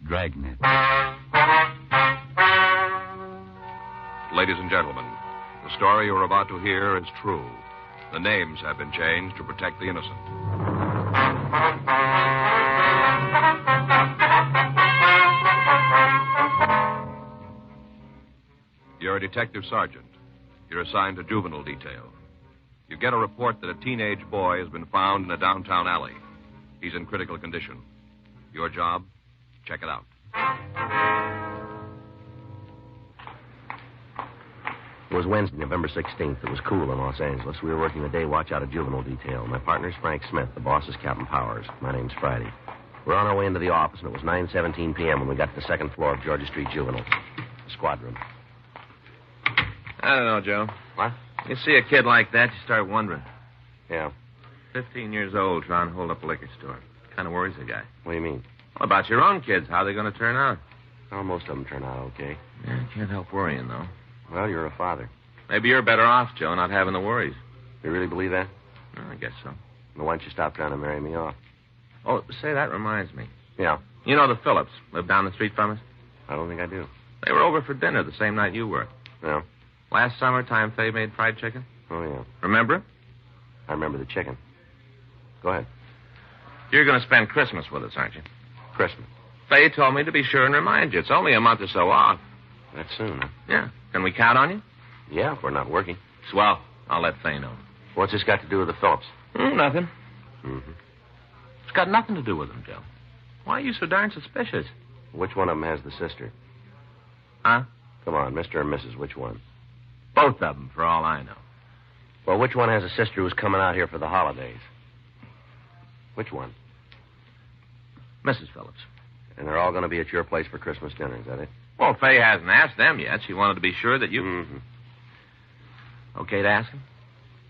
Dragnet. Ladies and gentlemen, the story you're about to hear is true. The names have been changed to protect the innocent. You're a detective sergeant. You're assigned to juvenile detail. You get a report that a teenage boy has been found in a downtown alley. He's in critical condition. Your job? Check it out. It was Wednesday, November 16th. It was cool in Los Angeles. We were working the day watch out of juvenile detail. My partner's Frank Smith. The boss is Captain Powers. My name's Friday. We're on our way into the office, and it was 9:17 p.m. when we got to the second floor of Georgia Street Juvenile. The squad room. I don't know, Joe. What? You see a kid like that, you start wondering. Yeah. 15 years old, trying to hold up a liquor store. Kind of worries the guy. What do you mean? What about your own kids? How are they going to turn out? Oh, most of them turn out okay. Yeah, can't help worrying, though. Well, you're a father. Maybe you're better off, Joe, not having the worries. You really believe that? Well, I guess so. Well, why don't you stop trying to marry me off? Oh, say, that reminds me. Yeah. You know the Phillips, live down the street from us? I don't think I do. They were over for dinner the same night you were. Yeah. Last summertime, Faye made fried chicken. Oh, yeah. Remember it? I remember the chicken. Go ahead. You're going to spend Christmas with us, aren't you? Christmas. Faye told me to be sure and remind you. It's only a month or so off. That's soon, huh? Yeah. Can we count on you? Yeah, if we're not working. Swell. I'll let Faye know. What's this got to do with the Phillips? Nothing. Mm-hmm. It's got nothing to do with them, Joe. Why are you so darn suspicious? Which one of them has the sister? Huh? Come on, Mr. or Mrs., which one? Both of them, for all I know. Well, which one has a sister who's coming out here for the holidays? Which one? Mrs. Phillips. And they're all going to be at your place for Christmas dinner, is that it? Well, Faye hasn't asked them yet. She wanted to be sure that you... Mm-hmm. Okay to ask them?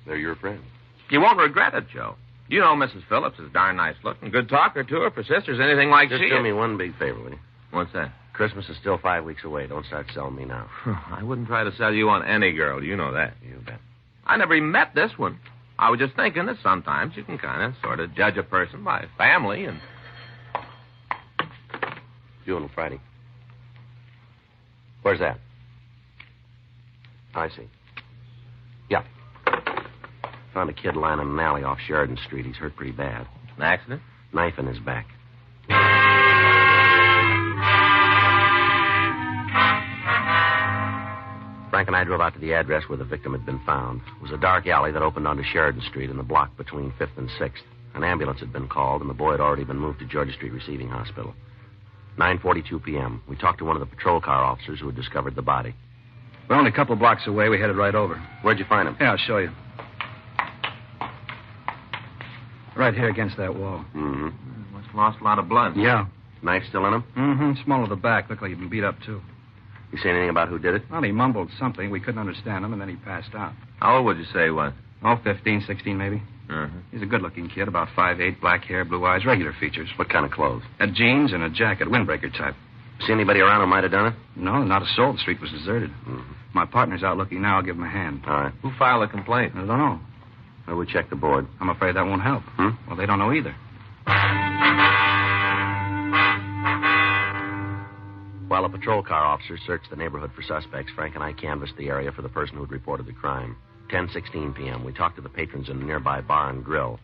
They're your friends. You won't regret it, Joe. You know Mrs. Phillips is darn nice looking. Good talker to her for sisters, anything like Just she do is. me one big favor, will you? What's that? Christmas is still 5 weeks away. Don't start selling me now. I wouldn't try to sell you on any girl. You know that. You bet. I never even met this one. I was just thinking that sometimes you can kind of sort of judge a person by family and... Juvenile Friday. Where's that? I see. Yeah. Found a kid lying in an alley off Sheridan Street. He's hurt pretty bad. An accident? Knife in his back. Frank and I drove out to the address where the victim had been found. It was a dark alley that opened onto Sheridan Street in the block between 5th and 6th. An ambulance had been called, and the boy had already been moved to Georgia Street Receiving Hospital. 9:42 p.m. We talked to one of the patrol car officers who had discovered the body. We're only a couple blocks away. We headed right over. Where'd you find him? Yeah, I'll show you. Right here against that wall. Mm-hmm. Must have lost a lot of blood. Yeah. Knife still in him? Mm-hmm. Small of the back. Looked like he'd been beat up, too. You say anything about who did it? Well, he mumbled something. We couldn't understand him, and then he passed out. How old would you say he was? Oh, 15, 16, maybe. Mm-hmm. He's a good-looking kid, about 5'8", black hair, blue eyes, regular features. What kind of clothes? Jeans and a jacket, windbreaker type. See anybody around who might have done it? No, not a soul. The street was deserted. Mm-hmm. My partner's out looking now. I'll give him a hand. All right. Who filed a complaint? I don't know. Well, we checked the board. I'm afraid that won't help. Hmm? Well, they don't know either. While the patrol car officers searched the neighborhood for suspects, Frank and I canvassed the area for the person who had reported the crime. 10:16 p.m. We talked to the patrons in a nearby bar and grill.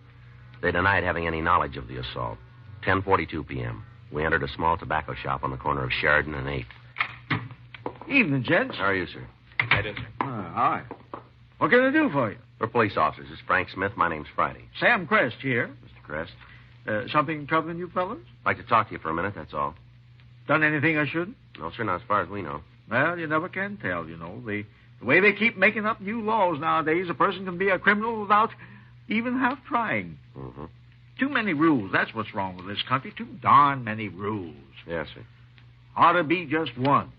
They denied having any knowledge of the assault. 10:42 p.m. We entered a small tobacco shop on the corner of Sheridan and 8th. Evening, gents. How are you, sir? I did, sir. Hi. What can I do for you? We're police officers. This is Frank Smith. My name's Friday. Sam Crest here. Mr. Crest. Something troubling you fellas? I'd like to talk to you for a minute, that's all. Done anything I shouldn't? No, sir, not as far as we know. Well, you never can tell, you know. The way they keep making up new laws nowadays, a person can be a criminal without even half trying. Mm-hmm. Too many rules. That's what's wrong with this country. Too darn many rules. Yes, sir. Ought to be just one.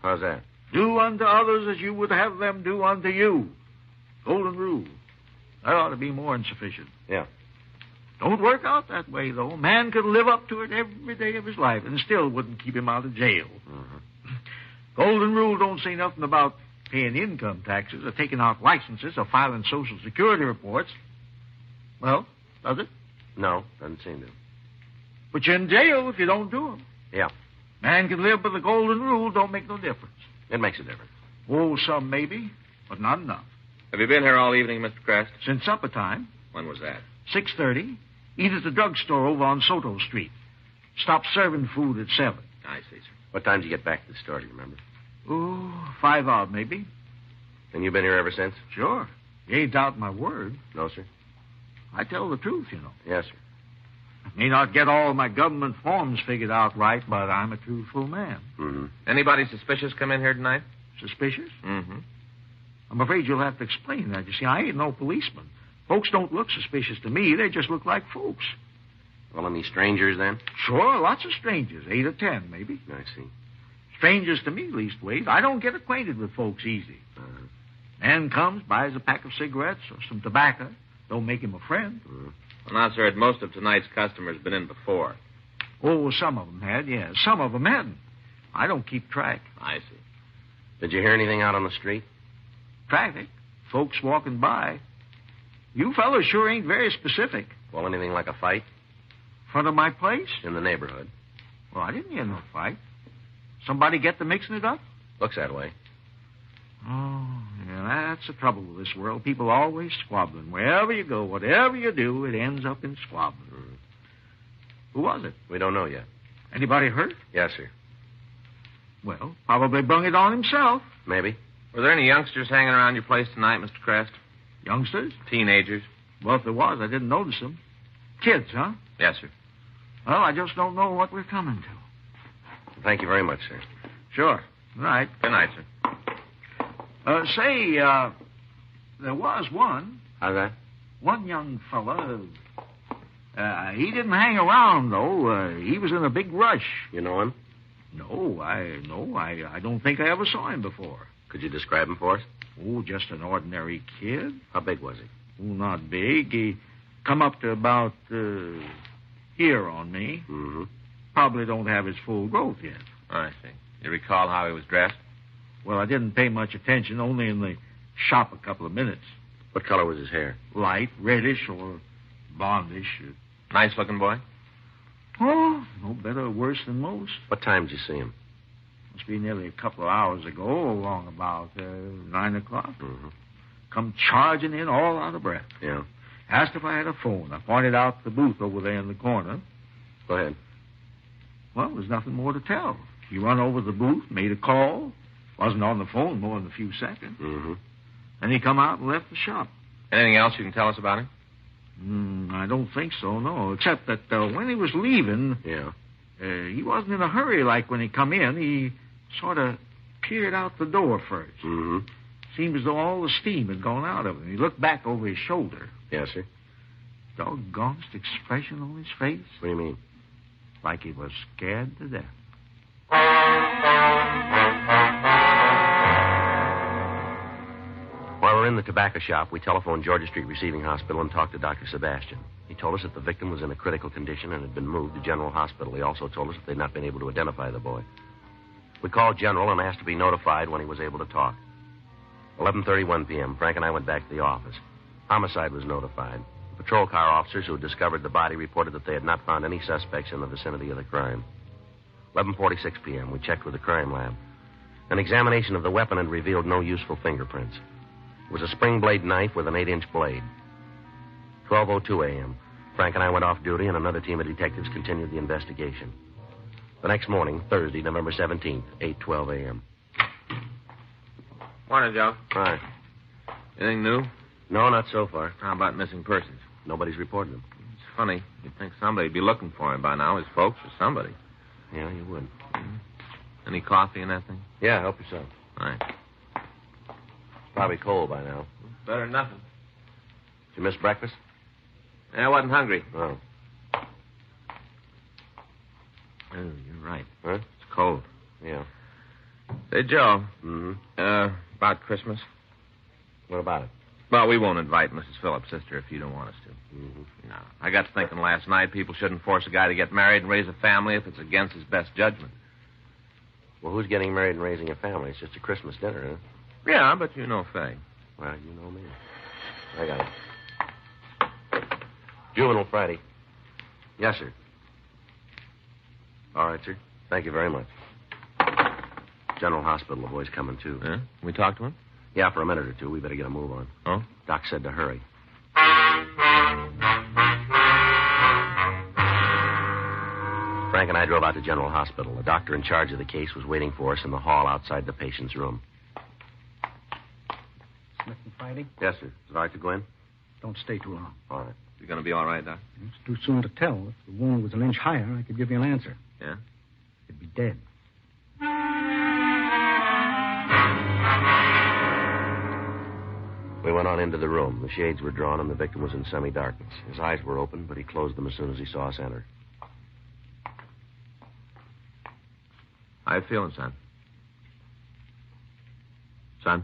How's that? Do unto others as you would have them do unto you. Golden rule. That ought to be more than sufficient. Yeah. Don't work out that way, though. A man could live up to it every day of his life and still wouldn't keep him out of jail. Mm-hmm. Golden rule don't say nothing about paying income taxes or taking out licenses or filing Social Security reports. Well, does it? No, doesn't seem to. But you're in jail if you don't do 'em. Yeah, Man can live by the golden rule, don't make no difference. it makes a difference. Oh, some maybe, but not enough. Have you been here all evening, Mr. Crest? Since supper time, When was that? 6:30, eat at the drugstore over on Soto Street. Stop serving food at 7. I see, sir. What time did you get back to the store, do you remember? Oh, 5 odd, maybe. And you've been here ever since? Sure. You ain't doubting my word. No, sir. I tell the truth, you know. Yes, sir. I may not get all my government forms figured out right, but I'm a truthful man. Mm-hmm. Anybody suspicious come in here tonight? Suspicious? Mm-hmm. I'm afraid you'll have to explain that. You see, I ain't no policeman. Folks don't look suspicious to me. They just look like folks. Well, any strangers then? Sure, lots of strangers. 8 or 10, maybe. I see. Strangers to me, leastways. I don't get acquainted with folks easy. Man comes, buys a pack of cigarettes or some tobacco. Don't make him a friend. Well, now, sir, most of tonight's customers been in before. Oh, well, some of them had, yeah. Some of them hadn't. I don't keep track. I see. Did you hear anything out on the street? Traffic. Folks walking by. You fellas sure ain't very specific. Well, anything like a fight? Front of my place? In the neighborhood. Well, I didn't hear no fight. Somebody get to mixing it up? Looks that way. Oh, yeah, that's the trouble with this world. People always squabbling. Wherever you go, whatever you do, it ends up in squabbling. Who was it? We don't know yet. Anybody hurt? Yes, sir. Well, probably brung it on himself. Maybe. Were there any youngsters hanging around your place tonight, Mr. Crest? Youngsters? Teenagers? Well, if there was, I didn't notice them. Kids, huh? Yes, sir. Well, I just don't know what we're coming to. Thank you very much, sir. Sure. Right. Good night, sir. There was one. How's that? One young fella. He didn't hang around, though. He was in a big rush. You know him? No, I don't think I ever saw him before. Could you describe him for us? Oh, just an ordinary kid. How big was he? Oh, not big. He come up to about here on me. Mm-hmm. Probably don't have his full growth yet. I see. You recall how he was dressed? Well, I didn't pay much attention, only in the shop a couple of minutes. What color was his hair? Light, reddish, or blondish. Nice-looking boy? Oh, no better or worse than most. What time did you see him? Must be nearly a couple of hours ago, along about 9 o'clock. Mm-hmm. Come charging in all out of breath. Yeah. Asked if I had a phone. I pointed out the booth over there in the corner. Go ahead. Well, there's nothing more to tell. He run over to the booth, made a call. Wasn't on the phone more than a few seconds. Mm-hmm. Then he come out and left the shop. Anything else you can tell us about him? I don't think so, no. Except that when he was leaving, Yeah. he wasn't in a hurry like when he come in. He sort of peered out the door first. Mm-hmm. Seemed as though all the steam had gone out of him. He looked back over his shoulder. Yes, sir. Doggonest expression on his face. What do you mean? Like he was scared to death. While we're in the tobacco shop, we telephoned Georgia Street Receiving Hospital and talked to Dr. Sebastian. He told us that the victim was in a critical condition and had been moved to General Hospital. He also told us that they'd not been able to identify the boy. We called General and asked to be notified when he was able to talk. 11:31 p.m., Frank and I went back to the office. Homicide was notified. The patrol car officers who had discovered the body reported that they had not found any suspects in the vicinity of the crime. 11:46 p.m., we checked with the crime lab. An examination of the weapon had revealed no useful fingerprints. It was a spring blade knife with an 8-inch blade. 12:02 a.m., Frank and I went off duty, and another team of detectives continued the investigation. The next morning, Thursday, November 17th, 8:12 a.m. Morning, Joe. Hi. Anything new? No, not so far. How about missing persons? Nobody's reported them. It's funny. You'd think somebody'd be looking for him by now, his folks or somebody. Yeah, you would. Any coffee and that thing? Yeah, help yourself. All right. Probably cold by now. Better than nothing. Did you miss breakfast? I wasn't hungry. Oh. Oh, you're right. Huh? It's cold. Yeah. Say, Joe. Mm-hmm. About Christmas? What about it? Well, we won't invite Mrs. Phillips' sister if you don't want us to. Mm-hmm. No. I got to thinking last night people shouldn't force a guy to get married and raise a family if it's against his best judgment. Well, who's getting married and raising a family? It's just a Christmas dinner, huh? Yeah, but you know Faye. Well, you know me. I got it. Juvenile Friday. Yes, sir. All right, sir. Thank you very much. General Hospital, the boy's coming, too. Yeah? We talked to him? Yeah, for a minute or two. We better get a move on. Oh? Doc said to hurry. Frank and I drove out to General Hospital. The doctor in charge of the case was waiting for us in the hall outside the patient's room. Smith and Friday? Yes, sir. Is it all right to go in? Don't stay too long. All right. You going to be all right, Doc? It's too soon to tell. If the wound was an inch higher, I could give you an answer. Yeah? You'd be dead. We went on into the room. The shades were drawn, and the victim was in semi-darkness. His eyes were open, but he closed them as soon as he saw us enter. How you feeling, son? Son?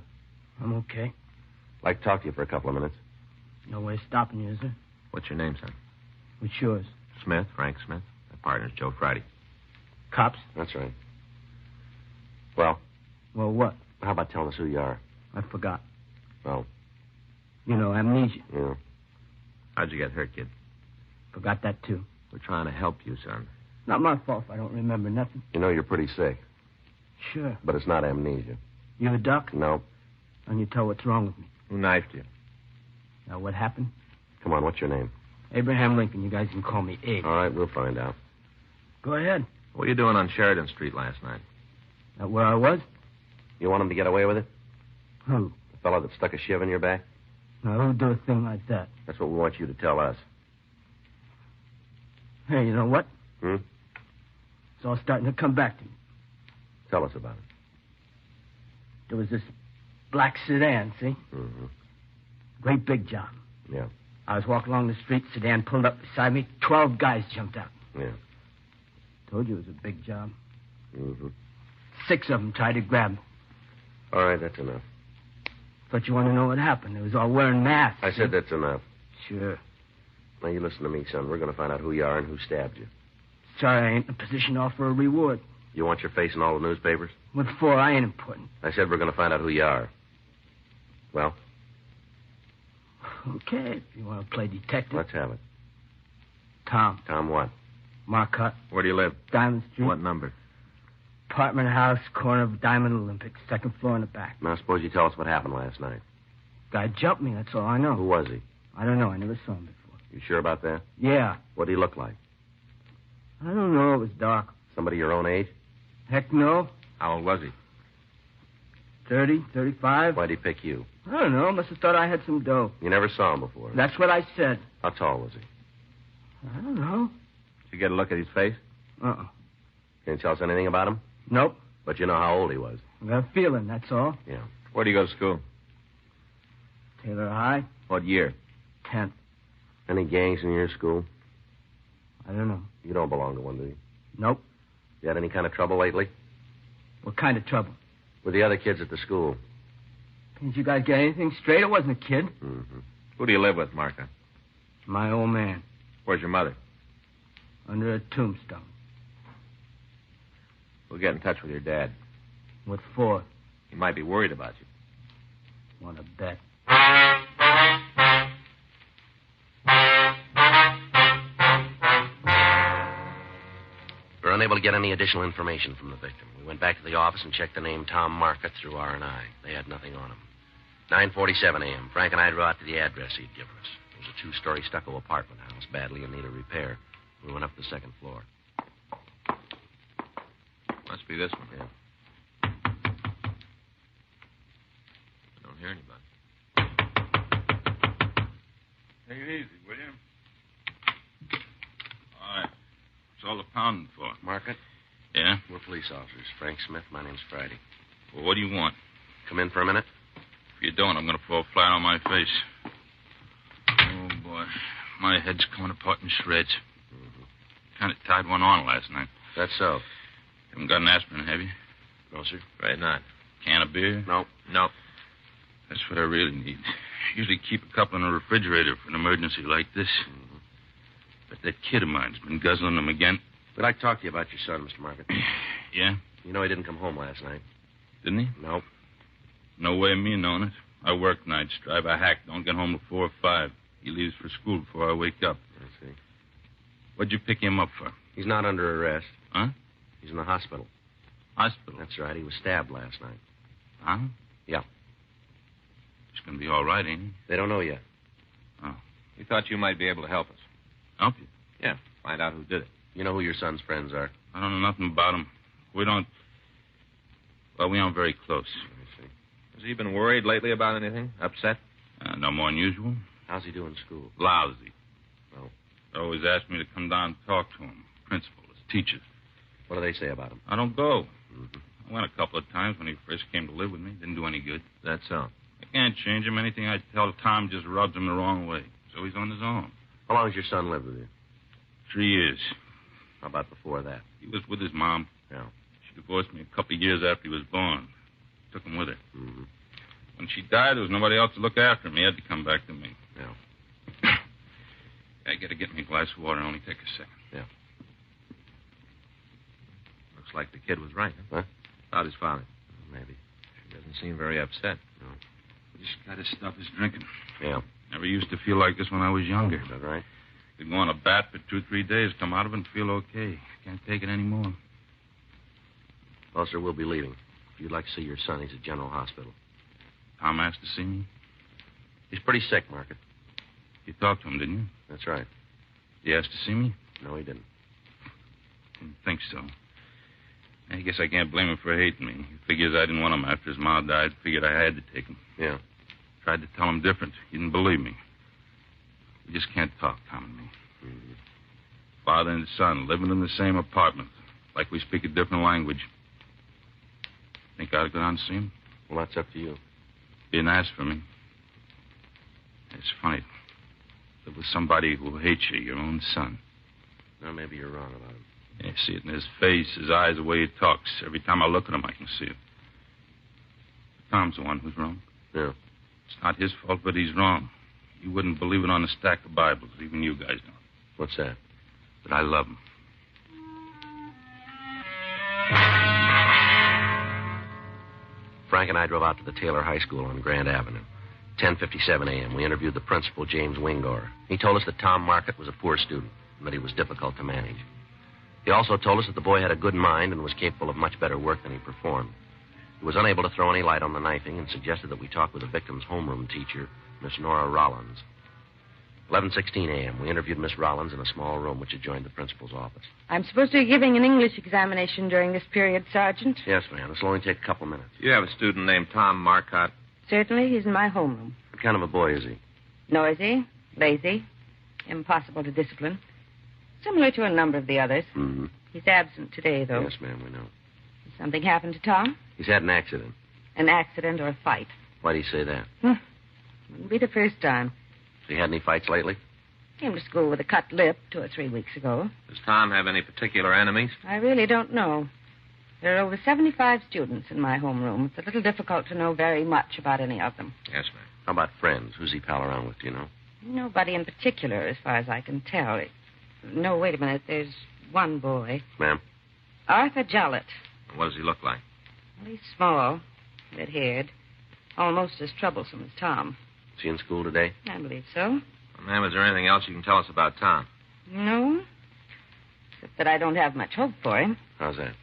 I'm okay. I'd like to talk to you for a couple of minutes. No way of stopping you, is there? What's your name, son? What's yours? Smith, Frank Smith. My partner's Joe Friday. Cops? That's right. Well, Well, what? how about telling us who you are? I forgot. Well, You know, amnesia. yeah. How'd you get hurt, kid? Forgot that, too. We're trying to help you, son. Not my fault if I don't remember nothing. You know you're pretty sick, Sure. but it's not amnesia. You a doc? No. And you tell what's wrong with me. Who knifed you? Now, what happened? Come on, what's your name? Abraham Lincoln. You guys can call me Abe. All right, we'll find out. Go ahead. What were you doing on Sheridan Street last night? That where I was? You want him to get away with it? Who? The fellow that stuck a shiv in your back? Now, who'd do a thing like that? That's what we want you to tell us. Hey, you know what? Hmm? It's all starting to come back to me. Tell us about it. There was this black sedan, see? Mm-hmm. Great big job. Yeah, I was walking along the street, sedan pulled up beside me, 12 guys jumped out. yeah. Told you it was a big job. Mm-hmm. 6 of them tried to grab me. All right, that's enough. But you want to know what happened? They was all wearing masks. I said that's enough. Sure. Now, you listen to me, son. We're going to find out who you are and who stabbed you. Sorry I ain't in a position to offer a reward. You want your face in all the newspapers? What for? I ain't important. I said we're going to find out who you are. Well, Okay, if you want to play detective. let's have it. Tom. Tom what? Marcotte. Where do you live? Diamond Street. What number? Apartment house, corner of Diamond Olympics. Second floor in the back. Now, suppose you tell us what happened last night. Guy jumped me, that's all I know. Who was he? I don't know. I never saw him before. You sure about that? Yeah. What did he look like? I don't know. It was dark. Somebody your own age? Heck no. How old was he? 30, 35. Why'd he pick you? I don't know. Must have thought I had some dough. You never saw him before. That's what I said. How tall was he? I don't know. Did you get a look at his face? Uh-uh. Can you tell us anything about him? Nope. But you know how old he was. I got a feeling, that's all. Yeah. Where do you go to school? Taylor High, What year? 10th. Any gangs in your school? I don't know. You don't belong to one, do you? Nope. You had any kind of trouble lately? What kind of trouble? With the other kids at the school? Didn't you guys get anything straight? It wasn't a kid. Mm-hmm. Who do you live with, Martha? My old man. Where's your mother? Under a tombstone. We'll get in touch with your dad. What for? He might be worried about you. Want to bet? We were unable to get any additional information from the victim. We went back to the office and checked the name Tom Marcotte through R&I. They had nothing on him. 9:47 a.m. Frank and I drove out to the address he'd given us. It was a 2-story stucco apartment house, badly in need of repair. We went up to the second floor. Must be this one. Yeah. I don't hear anybody. Take it easy, will you? All right. What's all the pounding for? Marcotte? Yeah? We're police officers. Frank Smith. My name's Friday. Well, what do you want? Come in for a minute? If you don't, I'm going to fall flat on my face. Oh, boy. My head's coming apart in shreds. Kind of tied one on last night. That's so. Haven't got an aspirin, have you? No, sir. Right not. Can of beer? No. No. That's what I really need. Usually keep a couple in the refrigerator for an emergency like this. Mm-hmm. But that kid of mine's been guzzling them again. We'd like to talk to you about your son, Mr. Marcotte. Yeah? You know he didn't come home last night. Didn't he? No. No way of me knowing it. I work nights, drive a hack, don't get home before 5. He leaves for school before I wake up. I see. What'd you pick him up for? He's not under arrest. Huh? He's in the hospital. Hospital? That's right. He was stabbed last night. Huh? Yeah. He's going to be all right, ain't he? They don't know yet. Oh. We thought you might be able to help us. Help you? Yeah, find out who did it. You know who your son's friends are? I don't know nothing about him. We don't... Well, we aren't very close. I see. Has he been worried lately about anything? Upset? No more than usual. How's he doing in school? Lousy. Oh. They always ask me to come down and talk to him. Principal, his teacher. What do they say about him? I don't go. Mm-hmm. I went a couple of times when he first came to live with me. Didn't do any good. That's so. I can't change him. Anything I tell Tom just rubs him the wrong way. So he's on his own. How long has your son lived with you? 3 years. How about before that? He was with his mom. Yeah. She divorced me a couple of years after he was born. Took him with her. Mm-hmm. When she died, there was nobody else to look after him. He had to come back to me. Yeah. I gotta get me a glass of water. Only take a second. Yeah. Looks like the kid was right. Huh? About his father. Maybe. He doesn't seem very upset. No. Just gotta stop his drinking. Yeah. Never used to feel like this when I was younger. Is that right? Could go on a bat for 2-3 days, come out of it and feel okay. Can't take it anymore. Well, sir, we'll be leaving. If you'd like to see your son, he's at General Hospital. Tom asked to see me. He's pretty sick, Market. You talked to him, didn't you? That's right. He asked to see me? No, he didn't. Didn't think so. I guess I can't blame him for hating me. He figures I didn't want him after his ma died. Figured I had to take him. Yeah. Tried to tell him different. He didn't believe me. We just can't talk, Tom and me. Mm-hmm. Father and son living in the same apartment. Like we speak a different language. Think I ought to go down and see him? Well, that's up to you. Be nice for me. It's funny. Live with somebody who hates you, your own son. Well, maybe you're wrong about him. Yeah, I see it in his face, his eyes, the way he talks. Every time I look at him, I can see it. Tom's the one who's wrong. Yeah. It's not his fault, but he's wrong. You wouldn't believe it on a stack of Bibles. Even you guys don't. What's that? But I love him. Frank and I drove out to the Taylor High School on Grand Avenue. 10:57 a.m. We interviewed the principal, James Wingor. He told us that Tom Market was a poor student and that he was difficult to manage. He also told us that the boy had a good mind and was capable of much better work than he performed. He was unable to throw any light on the knifing and suggested that we talk with the victim's homeroom teacher, Miss Nora Rollins. 11:16 a.m. We interviewed Miss Rollins in a small room which adjoined the principal's office. I'm supposed to be giving an English examination during this period, Sergeant. Yes, ma'am. This will only take a couple minutes. You have a student named Tom Marcotte. Certainly, he's in my homeroom. What kind of a boy is he? Noisy, lazy, impossible to discipline. Similar to a number of the others. Mm-hmm. He's absent today, though. Yes, ma'am, we know. Has something happened to Tom? He's had an accident. An accident or a fight? Why do you say that? Wouldn't be the first time. Has he had any fights lately? Came to school with a cut lip 2 or 3 weeks ago. Does Tom have any particular enemies? I really don't know. There are over 75 students in my homeroom. It's a little difficult to know very much about any of them. Yes, ma'am. How about friends? Who's he pal around with, do you know? Nobody in particular, as far as I can tell. No, wait a minute. There's one boy. Ma'am? Arthur Jollett. What does he look like? Well, he's small, red-haired, almost as troublesome as Tom. Is he in school today? I believe so. Well, ma'am, is there anything else you can tell us about Tom? No, except that I don't have much hope for him. How's that?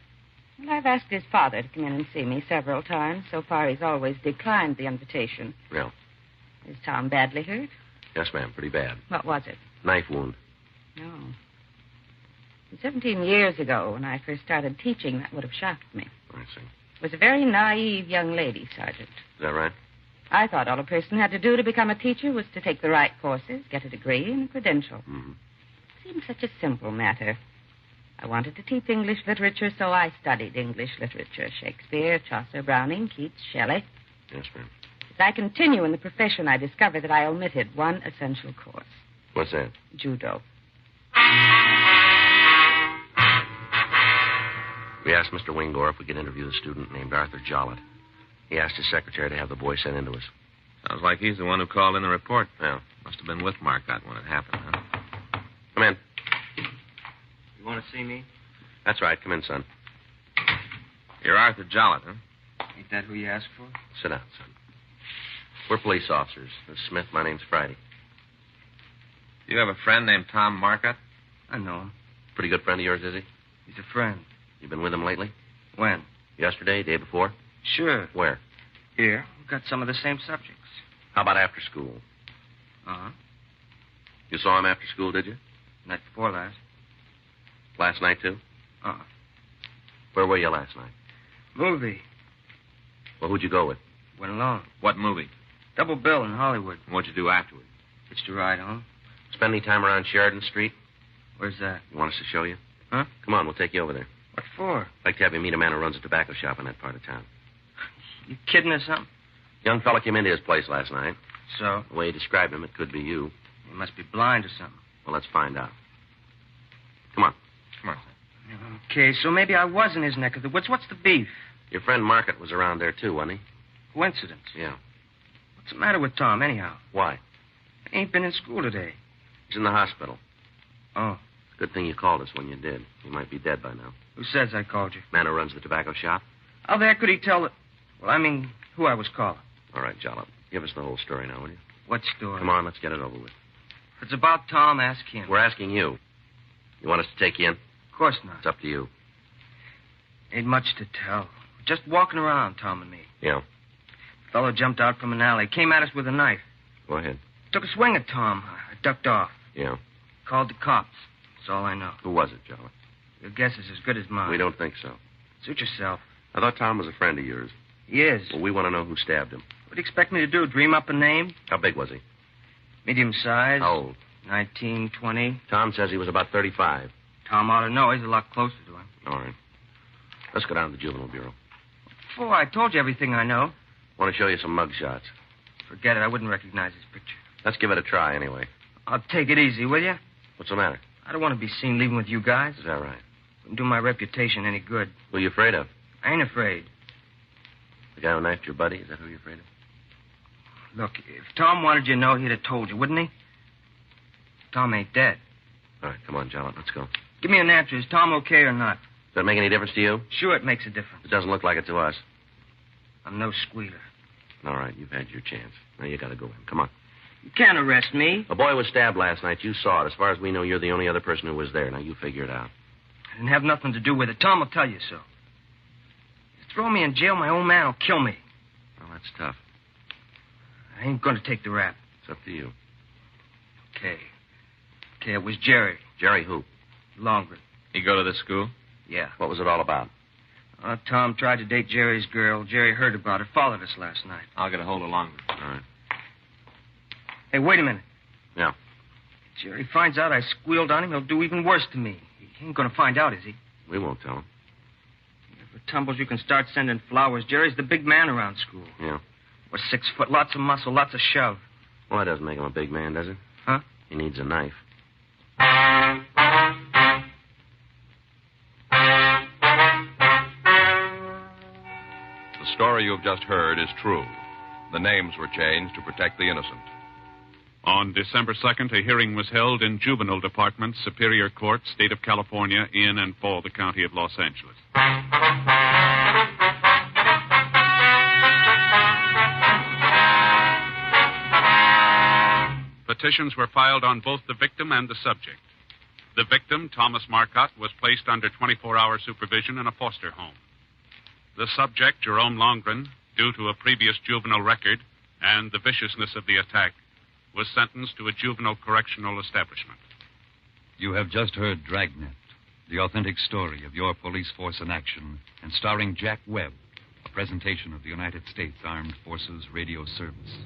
Well, I've asked his father to come in and see me several times. So far, he's always declined the invitation. Yeah. Is Tom badly hurt? Yes, ma'am. Pretty bad. What was it? Knife wound. No. 17 years ago, when I first started teaching, that would have shocked me. I see. Was a very naive young lady, Sergeant. Is that right? I thought all a person had to do to become a teacher was to take the right courses, get a degree, and a credential. Mm-hmm. It seemed such a simple matter. I wanted to teach English literature, so I studied English literature. Shakespeare, Chaucer, Browning, Keats, Shelley. Yes, ma'am. As I continue in the profession, I discovered that I omitted one essential course. What's that? Judo. We asked Mr. Wingor if we could interview the student named Arthur Jollett. He asked his secretary to have the boy sent in to us. Sounds like he's the one who called in the report. Yeah. Must have been with Marcotte when it happened, huh? Come in. You want to see me? That's right. Come in, son. You're Arthur Jollett, huh? Ain't that who you asked for? Sit down, son. We're police officers. This is Smith. My name's Friday. Do you have a friend named Tom Marcotte? I know him. Pretty good friend of yours, is he? He's a friend. You been with him lately? When? Yesterday, day before? Sure. Where? Here. We've got some of the same subjects. How about after school? Uh-huh. You saw him after school, did you? Night before last. Last night, too? Uh-uh. Where were you last night? Movie. Well, who'd you go with? Went alone. What movie? Double bill in Hollywood. What'd you do afterward? Hitched a ride home. Spend any time around Sheridan Street? Where's that? You want us to show you? Huh? Come on, we'll take you over there. What for? I'd like to have you meet a man who runs a tobacco shop in that part of town. You kidding or something? Young fella came into his place last night. So? The way he described him, it could be you. He must be blind or something. Well, let's find out. Come on. Come on. Okay, so maybe I was in his neck of the woods. What's the beef? Your friend Market was around there, too, wasn't he? Coincidence. Yeah. What's the matter with Tom, anyhow? Why? He ain't been in school today. He's in the hospital. Oh. Good thing you called us when you did. He might be dead by now. Who says I called you? Man who runs the tobacco shop? How the heck could he tell that? Well, I mean, who I was calling. All right, Jollop. Give us the whole story now, will you? What story? Come on, let's get it over with. If it's about Tom, ask him. We're asking you. You want us to take you in? Of course not. It's up to you. Ain't much to tell. Just walking around, Tom and me. Yeah. Fellow jumped out from an alley, came at us with a knife. Go ahead. Took a swing at Tom. I ducked off. Yeah. Called the cops. That's all I know. Who was it, Jollop? Your guess is as good as mine. We don't think so. Suit yourself. I thought Tom was a friend of yours. He is. Well, we want to know who stabbed him. What do you expect me to do? Dream up a name? How big was he? Medium size. How old? 19, 20. Tom says he was about 35. Tom ought to know. He's a lot closer to him. All right. Let's go down to the Juvenile Bureau. Before I told you everything I know. Want to show you some mug shots. Forget it. I wouldn't recognize his picture. Let's give it a try anyway. I'll take it easy, will you? What's the matter? I don't want to be seen leaving with you guys. Is that right? Wouldn't do my reputation any good. Who are you afraid of? I ain't afraid. The guy who knifed your buddy? Is that who you're afraid of? Look, if Tom wanted you to know, he'd have told you, wouldn't he? Tom ain't dead. All right, come on, Jollop. Let's go. Give me an answer. Is Tom okay or not? Does that make any difference to you? Sure, it makes a difference. It doesn't look like it to us. I'm no squealer. All right, you've had your chance. Now you got to go in. Come on. You can't arrest me. A boy was stabbed last night. You saw it. As far as we know, you're the only other person who was there. Now you figure it out. I didn't have nothing to do with it. Tom will tell you so. You throw me in jail, my old man will kill me. Well, that's tough. I ain't going to take the rap. It's up to you. Okay, it was Jerry. Jerry who? Longren. You go to the school? Yeah. What was it all about? Tom tried to date Jerry's girl. Jerry heard about it, followed us last night. I'll get a hold of Longman. All right. Hey, wait a minute. Yeah. Jerry finds out I squealed on him, he'll do even worse to me. He ain't going to find out, is he? We won't tell him. If it tumbles, you can start sending flowers. Jerry's the big man around school. Yeah. We're 6 foot, lots of muscle, lots of shove. Well, that doesn't make him a big man, does it? Huh? He needs a knife. The story you've just heard is true. The names were changed to protect the innocent. On December 2nd, a hearing was held in Juvenile Department, Superior Court, State of California, in and for the County of Los Angeles. Petitions were filed on both the victim and the subject. The victim, Thomas Marcotte, was placed under 24-hour supervision in a foster home. The subject, Jerome Longren, due to a previous juvenile record and the viciousness of the attack, was sentenced to a juvenile correctional establishment. You have just heard Dragnet, the authentic story of your police force in action, and starring Jack Webb, a presentation of the United States Armed Forces Radio Service.